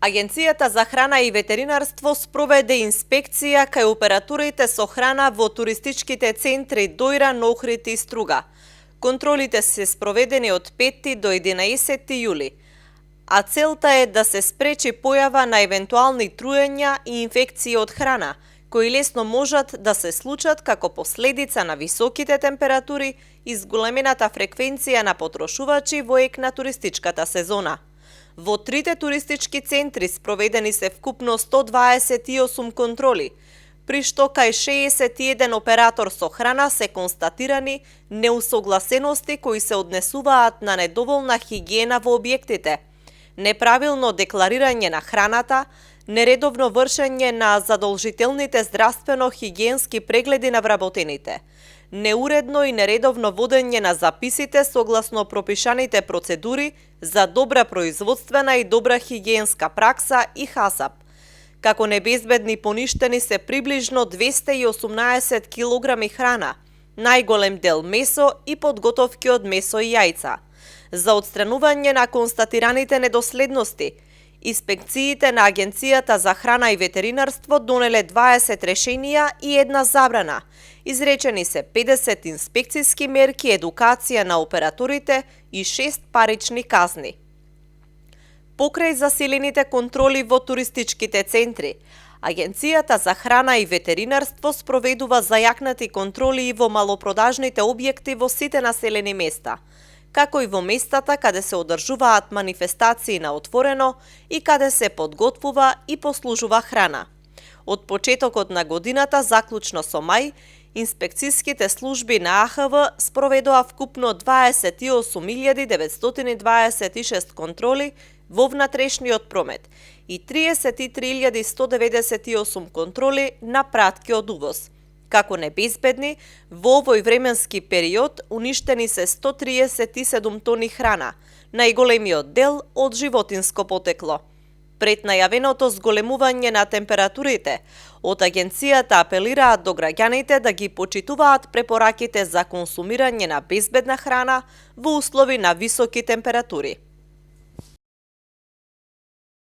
Агенцијата за храна и ветеринарство спроведе инспекција кај операторите со храна во туристичките центри Дојран, Охрид и Струга. Контролите се спроведени од 5 до 11 јули, а целта е да се спречи појава на евентуални труења и инфекции од храна, кои лесно можат да се случат како последица на високите температури и зголемената фреквенција на потрошувачи во ек на туристичката сезона. Во трите туристички центри спроведени се вкупно 128 контроли, при што кај 61 оператор со храна се констатирани неусогласености кои се однесуваат на недоволна хигиена во објектите, неправилно декларирање на храната, нередовно вршење на задолжителните здравствено-хигиенски прегледи на вработените, неуредно и нередовно водење на записите согласно пропишаните процедури за добра производствена и добра хигиенска пракса и ХАСАП. Како небезбедни поништени се приближно 218 килограми храна, најголем дел месо и подготовки од месо и јајца. За отстранување на констатираните недоследности, инспекциите на Агенцијата за храна и ветеринарство донеле 20 решенија и една забрана. Изречени се 50 инспекцијски мерки, едукација на операторите и 6 парични казни. Покрај засилените контроли во туристичките центри, Агенцијата за храна и ветеринарство спроведува зајакнати контроли и во малопродажните објекти во сите населени места, како и во местата каде се одржуваат манифестации на отворено и каде се подготвува и послужува храна. Од почетокот на годината, заклучно со мај, инспекцијските служби на АХВ спроведоа вкупно 28.926 контроли во внатрешниот промет и 33.198 контроли на пратки од увоз. Како небезбедни, во овој временски период уништени се 137 тони храна, најголемиот дел од животинско потекло. Пред најавеното зголемување на температурите, од агенцијата апелираат до граѓаните да ги почитуваат препораките за консумирање на безбедна храна во услови на високи температури.